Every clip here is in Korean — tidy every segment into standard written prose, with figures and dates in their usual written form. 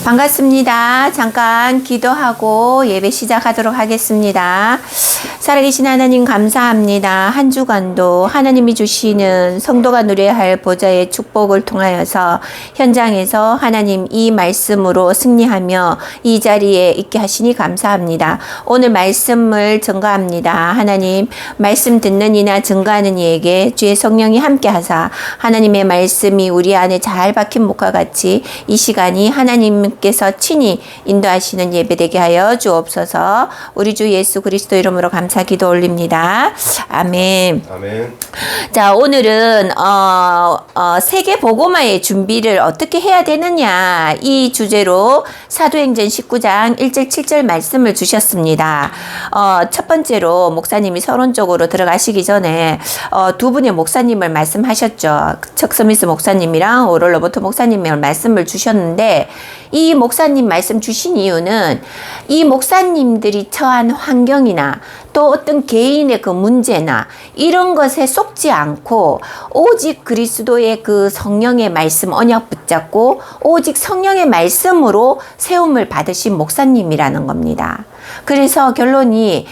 반갑습니다. 잠깐 기도하고 예배 시작하도록 하겠습니다. 살아계신 하나님 감사합니다. 한 주간도 하나님이 주시는 성도가 누려야 할 보좌의 축복을 통하여서 현장에서 하나님 이 말씀으로 승리하며 이 자리에 있게 하시니 감사합니다. 오늘 말씀을 증거합니다. 하나님 말씀 듣는 이나 증거하는 이에게 주의 성령이 함께 하사 하나님의 말씀이 우리 안에 잘 박힌 목과 같이 이 시간이 하나님께서 친히 인도하시는 예배되게 하여 주옵소서. 우리 주 예수 그리스도 이름으로 감사 기도 올립니다. 아멘. 아멘. 자, 오늘은 세계 복음화의 준비를 어떻게 해야 되느냐 이 주제로 사도행전 19장 1절 7절 말씀을 주셨습니다. 첫 번째로 목사님이 서론적으로 들어가시기 전에 두 분의 목사님을 말씀하셨죠. 척 스미스 목사님이랑 오럴 로버트 목사님을 말씀을 주셨는데 이 목사님 말씀 주신 이유는 이 목사님들이 처한 환경이나 또 어떤 개인의 그 문제나 이런 것에 속지 않고 오직 그리스도의 그 성령의 말씀 언약 붙잡고 오직 성령의 말씀으로 세움을 받으신 목사님이라는 겁니다. 그래서 결론이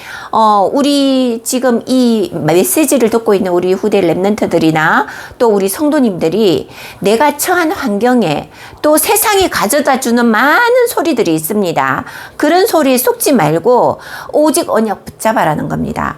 우리 지금 이 메시지를 듣고 있는 우리 후대 랩런트들이나 또 우리 성도님들이 내가 처한 환경에 또 세상이 가져다 주는 많은 소리들이 있습니다. 그런 소리에 속지 말고 오직 언약 붙잡아라는 겁니다.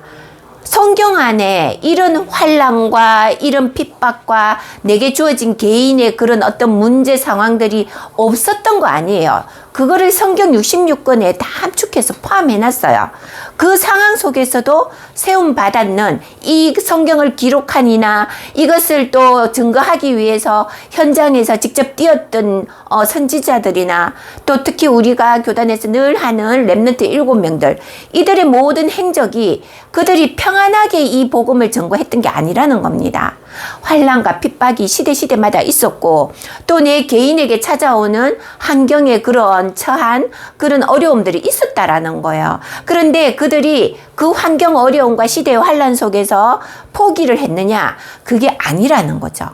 성경 안에 이런 환난과 이런 핍박과 내게 주어진 개인의 그런 어떤 문제 상황들이 없었던 거 아니에요. 그거를 성경 66권에 다 함축해서 포함해놨어요. 그 상황 속에서도 세움 받았는 이 성경을 기록한 이나 이것을 또 증거하기 위해서 현장에서 직접 뛰었던 선지자들이나 또 특히 우리가 교단에서 늘 하는 랩런트 7명들 이들의 모든 행적이 그들이 평안하게 이 복음을 전거했던 게 아니라는 겁니다. 환난과 핍박이 시대마다 있었고 또 내 개인에게 찾아오는 환경에 그런 처한 그런 어려움들이 있었다라는 거예요. 그런데 그들이 그 환경 어려움과 시대의 환난 속에서 포기를 했느냐? 그게 아니라는 거죠.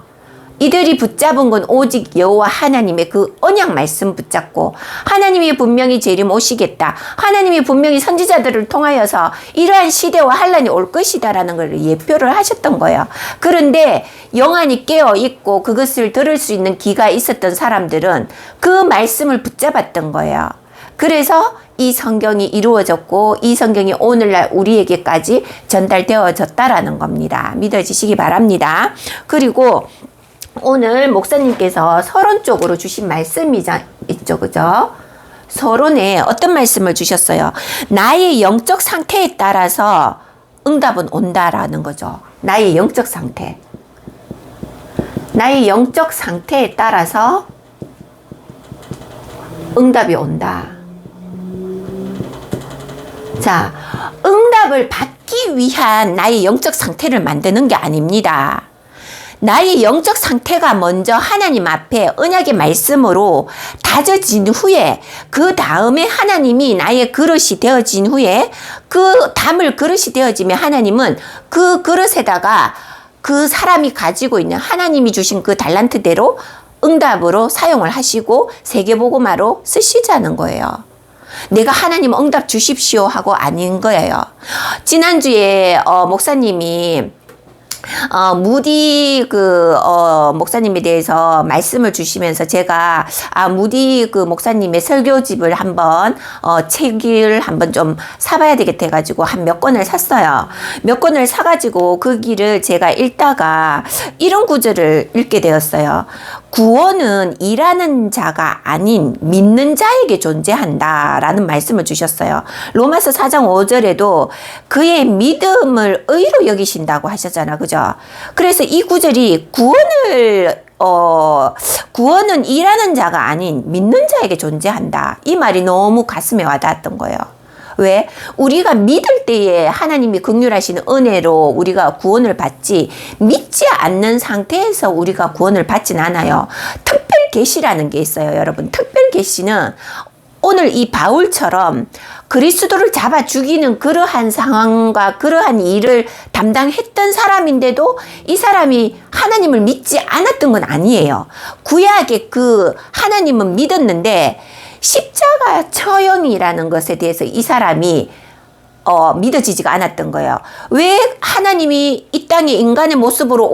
이들이 붙잡은 건 오직 여호와 하나님의 그 언약 말씀 붙잡고 하나님이 분명히 재림 오시겠다. 하나님이 분명히 선지자들을 통하여서 이러한 시대와 환란이 올 것이다라는 걸 예표를 하셨던 거예요. 그런데 영안이 깨어 있고 그것을 들을 수 있는 귀가 있었던 사람들은 그 말씀을 붙잡았던 거예요. 그래서 이 성경이 이루어졌고 이 성경이 오늘날 우리에게까지 전달되어졌다라는 겁니다. 믿어지시기 바랍니다. 그리고 오늘 목사님께서 서론 쪽으로 주신 말씀이 있죠, 그죠? 서론에 어떤 말씀을 주셨어요? 나의 영적 상태에 따라서 응답은 온다라는 거죠. 나의 영적 상태. 나의 영적 상태에 따라서 응답이 온다. 자, 응답을 받기 위한 나의 영적 상태를 만드는 게 아닙니다. 나의 영적 상태가 먼저 하나님 앞에 언약의 말씀으로 다져진 후에 그 다음에 하나님이 나의 그릇이 되어진 후에 그 담을 그릇이 되어지면 하나님은 그 그릇에다가 그 사람이 가지고 있는 하나님이 주신 그 달란트대로 응답으로 사용을 하시고 세계복음화로 쓰시자는 거예요. 내가 하나님 응답 주십시오 하고 아닌 거예요. 지난주에 목사님이 무디 목사님에 대해서 말씀을 주시면서 제가 무디 목사님의 설교집을 한번 책을 한번 좀 사봐야 되겠다 해가지고 한 몇 권을 샀어요. 몇 권을 사가지고 그 길을 제가 읽다가 이런 구절을 읽게 되었어요. 구원은 일하는 자가 아닌 믿는 자에게 존재한다라는 말씀을 주셨어요. 로마서 4장 5절에도 그의 믿음을 의로 여기신다고 하셨잖아. 그죠? 그래서 이 구절이 구원은 일하는 자가 아닌 믿는 자에게 존재한다. 이 말이 너무 가슴에 와닿았던 거예요. 왜? 우리가 믿을 때에 하나님이 긍휼하시는 은혜로 우리가 구원을 받지 믿지 않는 상태에서 우리가 구원을 받진 않아요. 특별 계시라는 게 있어요. 여러분 특별 계시는 오늘 이 바울처럼 그리스도를 잡아 죽이는 그러한 상황과 그러한 일을 담당했던 사람인데도 이 사람이 하나님을 믿지 않았던 건 아니에요. 구약의 그 하나님은 믿었는데 십자가 처형이라는 것에 대해서 이 사람이 믿어지지가 않았던 거예요. 왜 하나님이 이 땅에 인간의 모습으로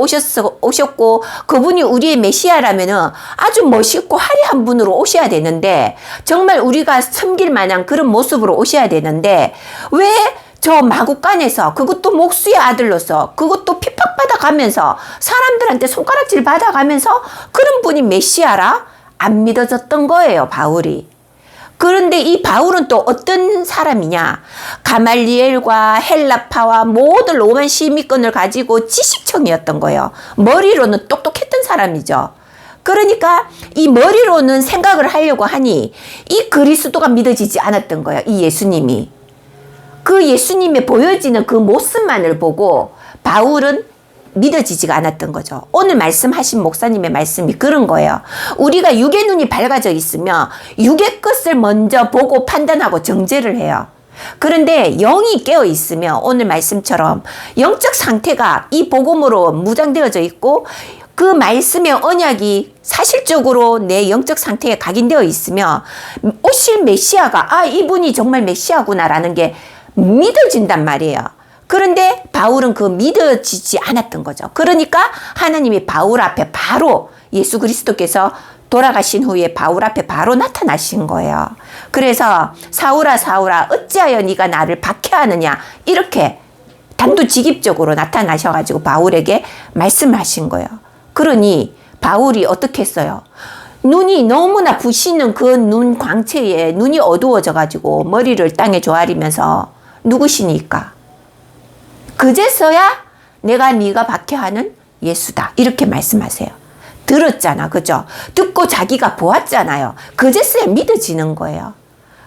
오셨고 그분이 우리의 메시아라면은 아주 멋있고 화려한 분으로 오셔야 되는데 정말 우리가 섬길 만한 그런 모습으로 오셔야 되는데 왜 저 마국간에서 그것도 목수의 아들로서 그것도 핍박받아 가면서 사람들한테 손가락질 받아가면서 그런 분이 메시아라 안 믿어졌던 거예요, 바울이. 그런데 이 바울은 또 어떤 사람이냐? 가말리엘과 헬라파와 모든 로만 시민권을 가지고 지식청이었던 거예요. 머리로는 똑똑했던 사람이죠. 그러니까 이 머리로는 생각을 하려고 하니 이 그리스도가 믿어지지 않았던 거예요. 이 예수님이. 그 예수님의 보여지는 그 모습만을 보고 바울은 믿어지지가 않았던 거죠. 오늘 말씀하신 목사님의 말씀이 그런 거예요. 우리가 육의 눈이 밝아져 있으면 육의 것을 먼저 보고 판단하고 정죄를 해요. 그런데 영이 깨어 있으면 오늘 말씀처럼 영적 상태가 이 복음으로 무장되어져 있고 그 말씀의 언약이 사실적으로 내 영적 상태에 각인되어 있으면 오실 메시아가 이분이 정말 메시아구나라는 게 믿어진단 말이에요. 그런데 바울은 그 믿어지지 않았던 거죠. 그러니까 하나님이 바울 앞에 바로 예수 그리스도께서 돌아가신 후에 바울 앞에 바로 나타나신 거예요. 그래서 사울아 사울아 어찌하여 네가 나를 박해하느냐 이렇게 단도직입적으로 나타나셔가지고 바울에게 말씀하신 거예요. 그러니 바울이 어떻게 했어요? 눈이 너무나 부시는 그 눈 광채에 눈이 어두워져가지고 머리를 땅에 조아리면서 누구시니까? 그제서야 내가 네가 박해하는 예수다 이렇게 말씀하세요. 들었잖아, 그죠? 듣고 자기가 보았잖아요. 그제서야 믿어지는 거예요.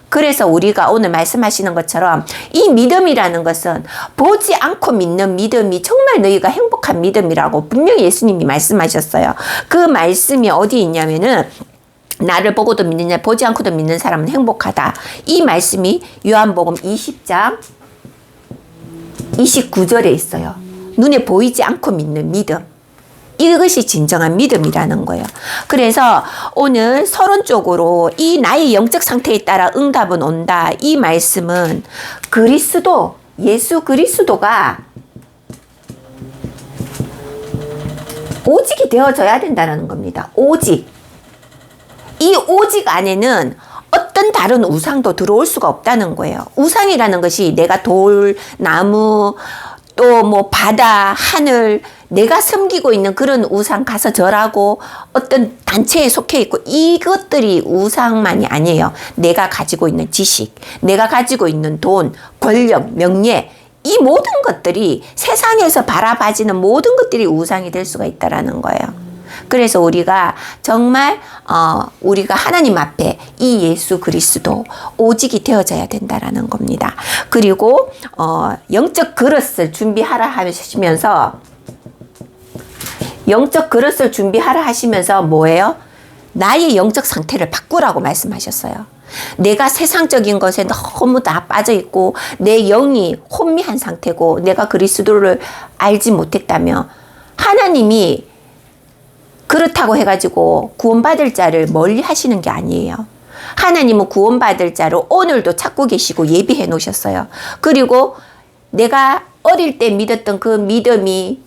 그래서 우리가 오늘 말씀하시는 것처럼 이 믿음이라는 것은 보지 않고 믿는 믿음이 정말 너희가 행복한 믿음이라고 분명히 예수님이 말씀하셨어요. 그 말씀이 어디 있냐면은 나를 보고도 믿느냐 보지 않고도 믿는 사람은 행복하다. 이 말씀이 요한복음 20장 29절에 있어요. 눈에 보이지 않고 믿는 믿음. 이것이 진정한 믿음이라는 거예요. 그래서 오늘 서론적으로 이 나의 영적 상태에 따라 응답은 온다. 이 말씀은 그리스도, 예수 그리스도가 오직이 되어져야 된다는 겁니다. 오직. 이 오직 안에는 어떤 다른 우상도 들어올 수가 없다는 거예요. 우상이라는 것이 내가 돌, 나무, 또 뭐 바다, 하늘, 내가 섬기고 있는 그런 우상 가서 절하고 어떤 단체에 속해 있고 이것들이 우상만이 아니에요. 내가 가지고 있는 지식, 내가 가지고 있는 돈, 권력, 명예 이 모든 것들이 세상에서 바라봐지는 모든 것들이 우상이 될 수가 있다라는 거예요. 그래서 우리가 정말 우리가 하나님 앞에 이 예수 그리스도 오직이 되어져야 된다라는 겁니다. 그리고 영적 그릇을 준비하라 하시면서 영적 그릇을 준비하라 하시면서 뭐예요? 나의 영적 상태를 바꾸라고 말씀하셨어요. 내가 세상적인 것에 너무 다 빠져있고 내 영이 혼미한 상태고 내가 그리스도를 알지 못했다면 하나님이 그렇다고 해가지고 구원받을 자를 멀리 하시는 게 아니에요. 하나님은 구원받을 자를 오늘도 찾고 계시고 예비해 놓으셨어요. 그리고 내가 어릴 때 믿었던 그 믿음이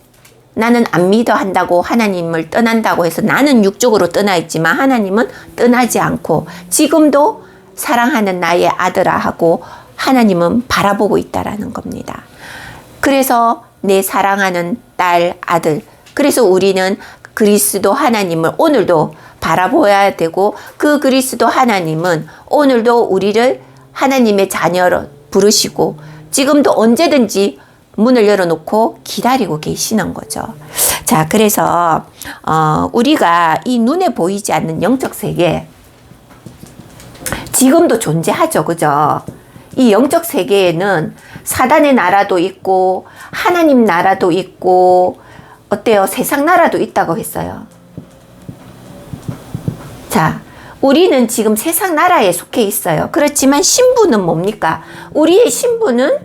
나는 안 믿어 한다고 하나님을 떠난다고 해서 나는 육적으로 떠나 있지만 하나님은 떠나지 않고 지금도 사랑하는 나의 아들아 하고 하나님은 바라보고 있다라는 겁니다. 그래서 내 사랑하는 딸, 아들. 그래서 우리는 그리스도 하나님을 오늘도 바라보아야 되고 그 그리스도 하나님은 오늘도 우리를 하나님의 자녀로 부르시고 지금도 언제든지 문을 열어놓고 기다리고 계시는 거죠. 자, 그래서 우리가 이 눈에 보이지 않는 영적 세계 지금도 존재하죠. 그죠? 이 영적 세계에는 사단의 나라도 있고 하나님 나라도 있고 어때요? 세상 나라도 있다고 했어요. 자, 우리는 지금 세상 나라에 속해 있어요. 그렇지만 신분은 뭡니까? 우리의 신분은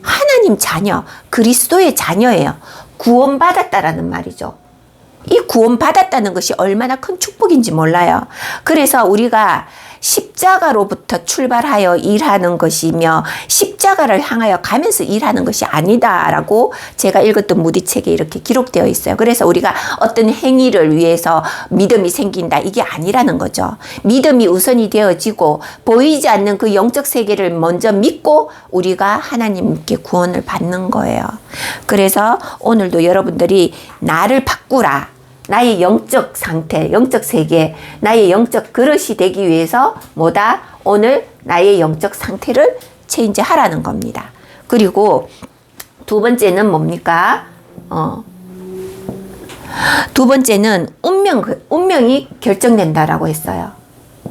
하나님 자녀, 그리스도의 자녀예요. 구원받았다라는 말이죠. 이 구원받았다는 것이 얼마나 큰 축복인지 몰라요. 그래서 우리가 십자가로부터 출발하여 일하는 것이며 십자가를 향하여 가면서 일하는 것이 아니다라고 제가 읽었던 무디 책에 이렇게 기록되어 있어요. 그래서 우리가 어떤 행위를 위해서 믿음이 생긴다 이게 아니라는 거죠. 믿음이 우선이 되어지고 보이지 않는 그 영적 세계를 먼저 믿고 우리가 하나님께 구원을 받는 거예요. 그래서 오늘도 여러분들이 나를 바꾸라. 나의 영적 상태, 영적 세계, 나의 영적 그릇이 되기 위해서 뭐다? 오늘 나의 영적 상태를 체인지하라는 겁니다. 그리고 두 번째는 뭡니까? 두 번째는 운명이 결정된다라고 했어요.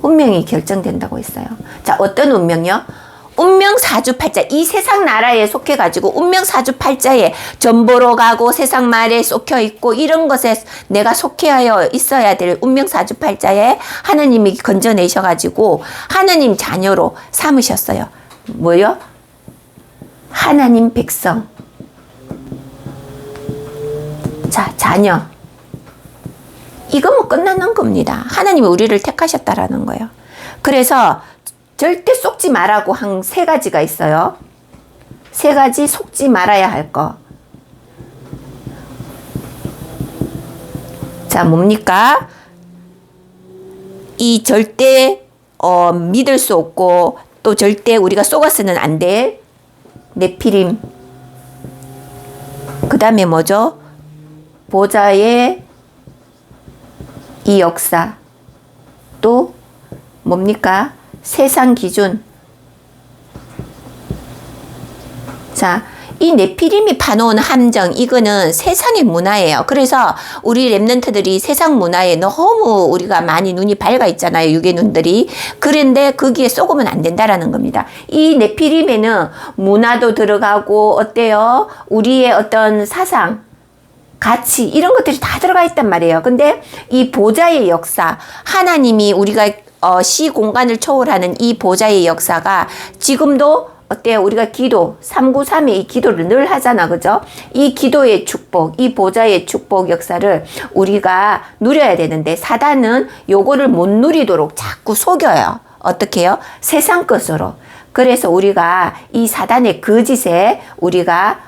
운명이 결정된다고 했어요. 자, 어떤 운명이요? 운명 사주팔자, 이 세상 나라에 속해가지고 운명 사주팔자에 전보로 가고 세상 말에 속혀 있고 이런 것에 내가 속해하여 있어야 될 운명 사주팔자에 하나님이 건져내셔가지고 하나님 자녀로 삼으셨어요. 뭐요? 하나님 백성. 자, 자녀. 이거 뭐 끝나는 겁니다. 하나님이 우리를 택하셨다라는 거예요. 그래서 절대 속지 말라고 한 세 가지가 있어요. 세 가지 속지 말아야 할 거. 자, 뭡니까? 이 절대 믿을 수 없고 또 절대 우리가 속아서는 안 될 네피림. 그 다음에 뭐죠? 보좌의 이 역사. 또 뭡니까? 세상 기준. 자, 이 네피림이 파놓은 함정, 이거는 세상의 문화예요. 그래서 우리 랩런트들이 세상 문화에 너무 우리가 많이 눈이 밝아 있잖아요. 육의 눈들이. 그런데 거기에 속으면 안 된다라는 겁니다. 이 네피림에는 문화도 들어가고 어때요? 우리의 어떤 사상, 가치 이런 것들이 다 들어가 있단 말이에요. 근데 이 보좌의 역사, 하나님이 우리가 시 공간을 초월하는 이 보좌의 역사가 지금도 어때요? 우리가 기도 393의 이 기도를 늘 하잖아. 그죠? 이 기도의 축복, 이 보좌의 축복 역사를 우리가 누려야 되는데 사단은 요거를 못 누리도록 자꾸 속여요. 어떻게 해요? 세상 것으로. 그래서 우리가 이 사단의 그 짓에 우리가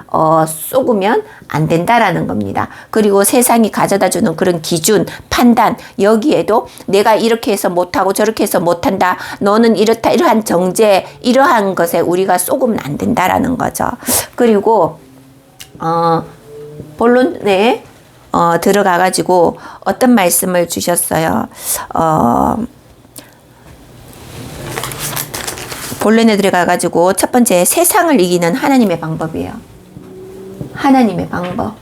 속으면 안 된다라는 겁니다. 그리고 세상이 가져다주는 그런 기준, 판단, 여기에도 내가 이렇게 해서 못하고 저렇게 해서 못한다. 너는 이렇다, 이러한 정죄, 이러한 것에 우리가 속으면 안 된다라는 거죠. 그리고 본론에 들어가가지고 어떤 말씀을 주셨어요. 본론에 들어가가지고 첫 번째 세상을 이기는 하나님의 방법이에요. 하나님의 방법.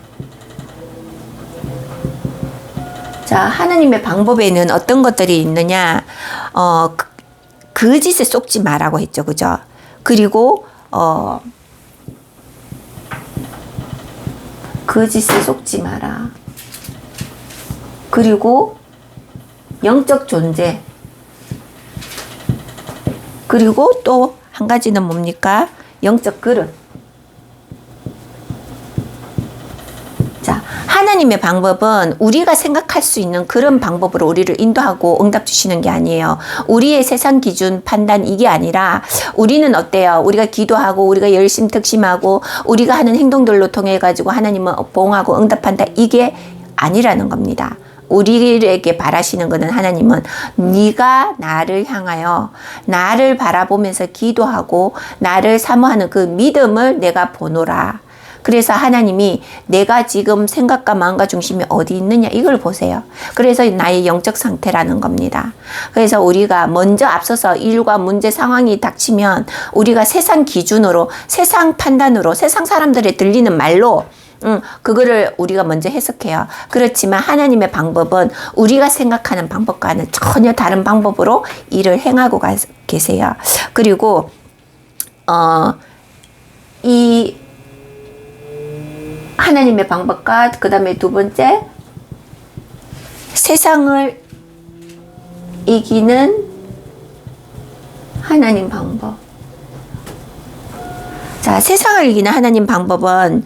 자, 하나님의 방법에는 어떤 것들이 있느냐? 그 짓에 속지 말라고 했죠, 그죠? 그리고 그 짓에 속지 마라. 그리고 영적 존재. 그리고 또 한 가지는 뭡니까? 영적 그릇. 자, 하나님의 방법은 우리가 생각할 수 있는 그런 방법으로 우리를 인도하고 응답 주시는 게 아니에요. 우리의 세상 기준, 판단 이게 아니라 우리는 어때요? 우리가 기도하고 우리가 열심 특심하고 우리가 하는 행동들로 통해 가지고 하나님은 보응하고 응답한다. 이게 아니라는 겁니다. 우리에게 바라시는 것은 하나님은 네가 나를 향하여 나를 바라보면서 기도하고 나를 사모하는 그 믿음을 내가 보노라. 그래서 하나님이 내가 지금 생각과 마음과 중심이 어디 있느냐 이걸 보세요. 그래서 나의 영적 상태라는 겁니다. 그래서 우리가 먼저 앞서서 일과 문제 상황이 닥치면 우리가 세상 기준으로 세상 판단으로 세상 사람들의 들리는 말로 그거를 우리가 먼저 해석해요. 그렇지만 하나님의 방법은 우리가 생각하는 방법과는 전혀 다른 방법으로 일을 행하고 계세요. 그리고 이 하나님의 방법과 그 다음에 두 번째 세상을 이기는 하나님 방법. 자, 세상을 이기는 하나님 방법은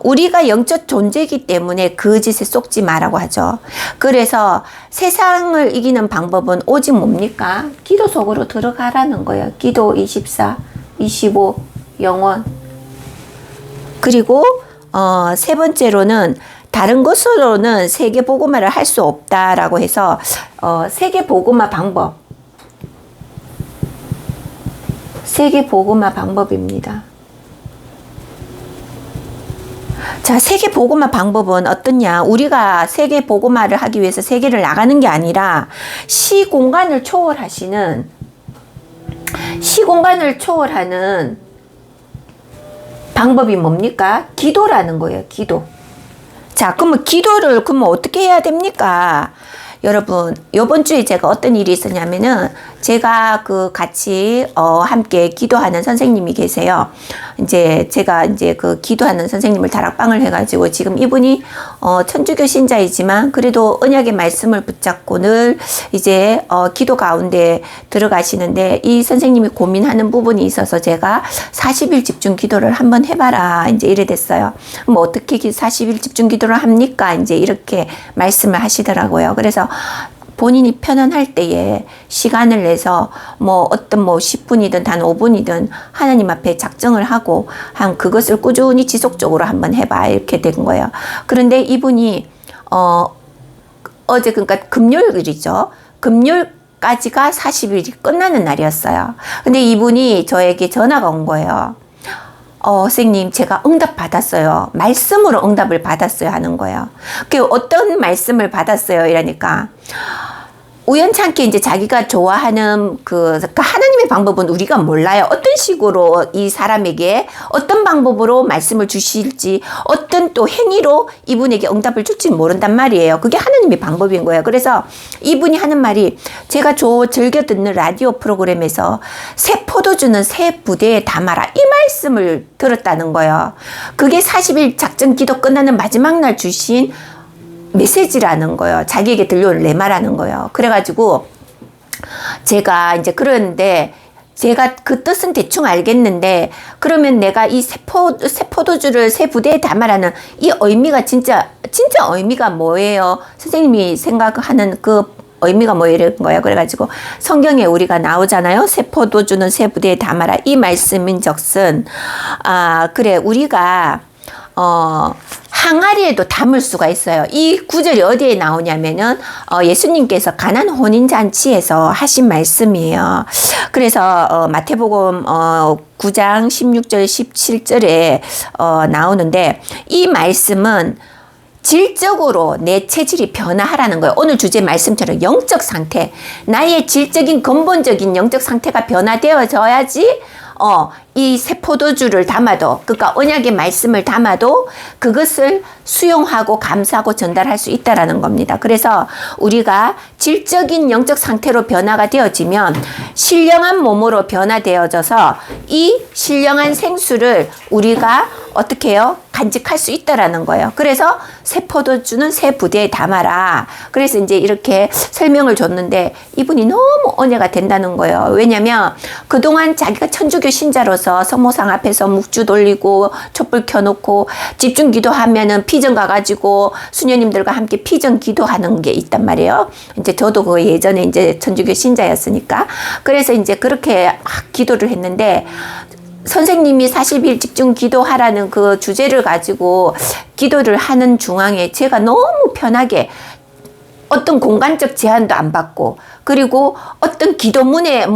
우리가 영적 존재이기 때문에 그 짓에 속지 마라고 하죠. 그래서 세상을 이기는 방법은 오직 뭡니까? 기도 속으로 들어가라는 거예요. 기도 24, 25, 영원. 그리고 세 번째로는 다른 것으로는 세계 복음화를 할 수 없다라고 해서 세계 복음화 방법. 세계 복음화 방법입니다. 자, 세계 복음화 방법은 어떠냐? 우리가 세계 복음화를 하기 위해서 세계를 나가는 게 아니라 시공간을 초월하는 방법이 뭡니까? 기도라는 거예요. 기도. 자, 그러면 기도를 어떻게 해야 됩니까? 여러분, 요번 주에 제가 어떤 일이 있었냐면은 제가 같이 함께 기도하는 선생님이 계세요. 이제 제가 그 기도하는 선생님을 다락방을 해가지고 지금 이분이 천주교 신자이지만 그래도 언약의 말씀을 붙잡고 늘 이제 기도 가운데 들어가시는데 이 선생님이 고민하는 부분이 있어서 제가 40일 집중 기도를 한번 해봐라 이제 이래 됐어요. 뭐 어떻게 40일 집중 기도를 합니까? 이제 이렇게 말씀을 하시더라고요. 그래서 본인이 편안할 때에 시간을 내서 어떤 10분이든 단 5분이든 하나님 앞에 작정을 하고 그것을 꾸준히 지속적으로 한번 해봐 이렇게 된 거예요. 그런데 이분이 어제 그러니까 금요일이죠. 금요일까지가 40일이 끝나는 날이었어요. 근데 이분이 저에게 전화가 온 거예요. 선생님, 제가 응답 받았어요. 말씀으로 응답을 받았어요. 하는 거예요. 그 어떤 말씀을 받았어요? 이러니까. 우연찮게 이제 자기가 좋아하는 그러니까 하나님의 방법은 우리가 몰라요. 어떤 식으로 이 사람에게 어떤 방법으로 말씀을 주실지 어떤 또 행위로 이분에게 응답을 줄지 모른단 말이에요. 그게 하나님의 방법인 거예요. 그래서 이분이 하는 말이 제가 즐겨 듣는 라디오 프로그램에서 새 포도주는 새 부대에 담아라 이 말씀을 들었다는 거예요. 그게 40일 작전 기도 끝나는 마지막 날 주신 메시지라는 거예요. 자기에게 들려올 레마라는 거예요. 그래가지고 제가 이제 그러는데 제가 그 뜻은 대충 알겠는데 그러면 내가 이 새 포도주를 새 부대에 담아라는 이 의미가 진짜 의미가 뭐예요? 선생님이 생각하는 그 의미가 뭐 이런 거예요. 그래가지고 성경에 우리가 나오잖아요. 새 포도주는 새 부대에 담아라 이 말씀인즉슨 그래 우리가 항아리에도 담을 수가 있어요. 이 구절이 어디에 나오냐면은 예수님께서 가난 혼인잔치에서 하신 말씀이에요. 그래서 마태복음 9장 16절 17절에 나오는데 이 말씀은 질적으로 내 체질이 변화하라는 거예요. 오늘 주제 말씀처럼 영적 상태, 나의 질적인 근본적인 영적 상태가 변화되어져야지 이 새 포도주를 담아도 그러니까 언약의 말씀을 담아도 그것을 수용하고 감사하고 전달할 수 있다라는 겁니다. 그래서 우리가 질적인 영적 상태로 변화가 되어지면 신령한 몸으로 변화되어져서 이 신령한 생수를 우리가 어떻게 해요? 간직할 수 있다라는 거예요. 그래서 새 포도주는 새 부대에 담아라. 그래서 이제 이렇게 설명을 줬는데 이분이 너무 은혜가 된다는 거예요. 왜냐면 그동안 자기가 천주교 신자로서 성모상 앞에서 묵주 돌리고 촛불 켜놓고 집중 기도하면은 피정 가가지고 수녀님들과 함께 피정 기도하는 게 있단 말이에요. 이제 저도 그 예전에 이제 천주교 신자였으니까. 그래서 이제 그렇게 기도를 했는데 선생님이 40일 집중 기도하라는 그 주제를 가지고 기도를 하는 중앙에 제가 너무 편하게 어떤 공간적 제한도 안 받고 그리고 어떤 기도문에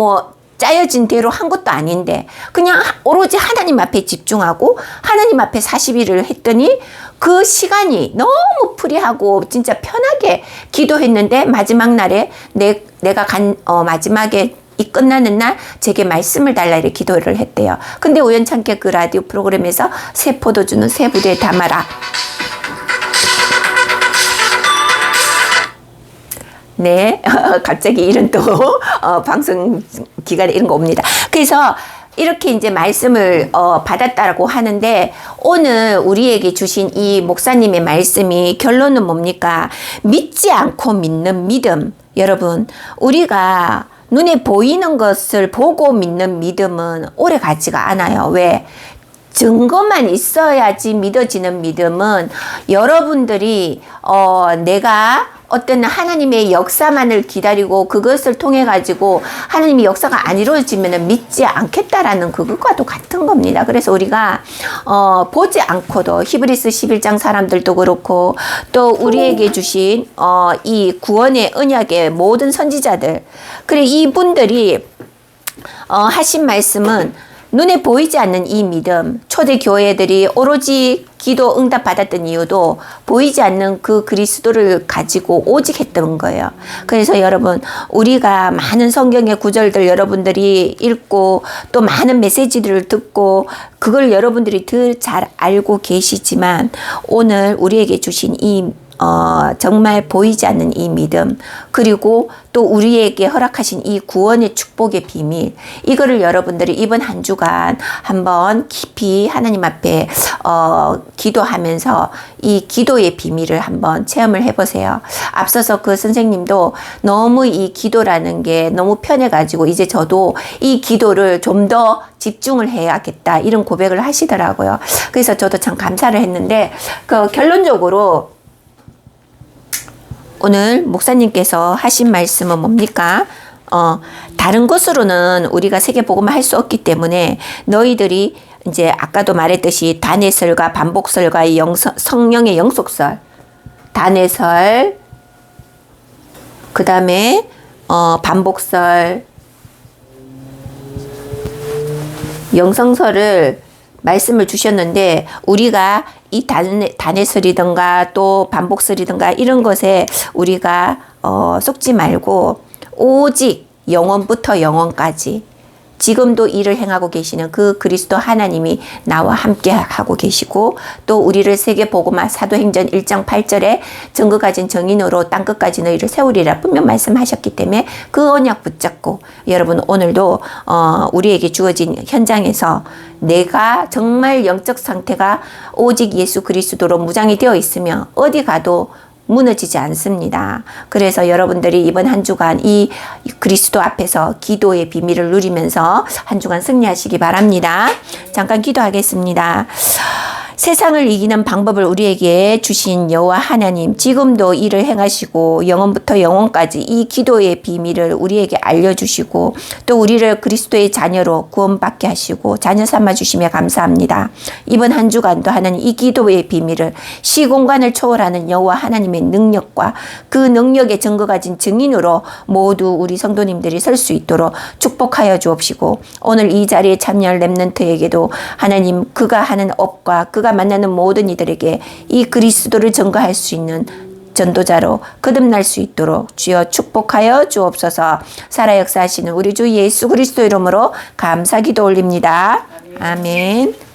짜여진 대로 한 것도 아닌데 그냥 오로지 하나님 앞에 집중하고 하나님 앞에 40일을 했더니 그 시간이 너무 프리하고 진짜 편하게 기도했는데 마지막 날에 내가 마지막에 이 끝나는 날 제게 말씀을 달라 이렇게 기도를 했대요. 근데 우연찮게 그 라디오 프로그램에서 새 포도주는 새 부대에 담아라. 네, 갑자기 이런 또 방송 기간에 이런 거 옵니다. 그래서 이렇게 이제 말씀을 받았다라고 하는데 오늘 우리에게 주신 이 목사님의 말씀이 결론은 뭡니까? 믿지 않고 믿는 믿음. 여러분, 우리가 눈에 보이는 것을 보고 믿는 믿음은 오래 가지가 않아요. 왜? 증거만 있어야지 믿어지는 믿음은 여러분들이 내가 어떤 하나님의 역사만을 기다리고 그것을 통해 가지고 하나님의 역사가 안 이루어지면 믿지 않겠다라는 그것과도 같은 겁니다. 그래서 우리가 보지 않고도 히브리서 11장 사람들도 그렇고 또 우리에게 주신 이 구원의 언약의 모든 선지자들, 그래 이분들이 하신 말씀은 눈에 보이지 않는 이 믿음, 초대 교회들이 오로지 기도 응답 받았던 이유도 보이지 않는 그 그리스도를 가지고 오직 했던 거예요. 그래서 여러분, 우리가 많은 성경의 구절들 여러분들이 읽고 또 많은 메시지들을 듣고 그걸 여러분들이 더 잘 알고 계시지만 오늘 우리에게 주신 이 정말 보이지 않는 이 믿음, 그리고 또 우리에게 허락하신 이 구원의 축복의 비밀, 이거를 여러분들이 이번 한 주간 한번 깊이 하나님 앞에 기도하면서 이 기도의 비밀을 한번 체험을 해보세요. 앞서서 그 선생님도 너무 이 기도라는 게 너무 편해가지고 이제 저도 이 기도를 좀 더 집중을 해야겠다 이런 고백을 하시더라고요. 그래서 저도 참 감사를 했는데 결론적으로 오늘 목사님께서 하신 말씀은 뭡니까? 다른 것으로는 우리가 세계복음을 할 수 없기 때문에 너희들이 이제 아까도 말했듯이 단해설과 반복설과 성령의 영속설, 단해설, 그 다음에 반복설, 영성설을 말씀을 주셨는데 우리가 이 단해설이든가 또 반복설이든가 이런 것에 우리가 속지 말고 오직 영원부터 영원까지 지금도 일을 행하고 계시는 그 그리스도 하나님이 나와 함께 하고 계시고 또 우리를 세계복음화 사도행전 1장 8절에 증거 가진 정인으로 땅끝까지 너희를 세우리라 분명 말씀하셨기 때문에 그 언약 붙잡고 여러분 오늘도 우리에게 주어진 현장에서 내가 정말 영적 상태가 오직 예수 그리스도로 무장이 되어 있으면 어디 가도 무너지지 않습니다. 그래서 여러분들이 이번 한 주간 이 그리스도 앞에서 기도의 비밀을 누리면서 한 주간 승리하시기 바랍니다. 잠깐 기도하겠습니다. 세상을 이기는 방법을 우리에게 주신 여호와 하나님, 지금도 일을 행하시고 영원부터 영원까지 이 기도의 비밀을 우리에게 알려주시고 또 우리를 그리스도의 자녀로 구원받게 하시고 자녀 삼아 주시며 감사합니다. 이번 한 주간도 하나님 이 기도의 비밀을 시공간을 초월하는 여호와 하나님의 능력과 그 능력의 증거 가진 증인으로 모두 우리 성도님들이 설 수 있도록 축복하여 주옵시고 오늘 이 자리에 참여할 렘넌트에게도 하나님 그가 하는 업과 그가 만나는 모든 이들에게 이 그리스도를 증거할 수 있는 전도자로 거듭날 수 있도록 주여 축복하여 주옵소서. 살아 역사하시는 우리 주 예수 그리스도 이름으로 감사 기도 올립니다. 아멘.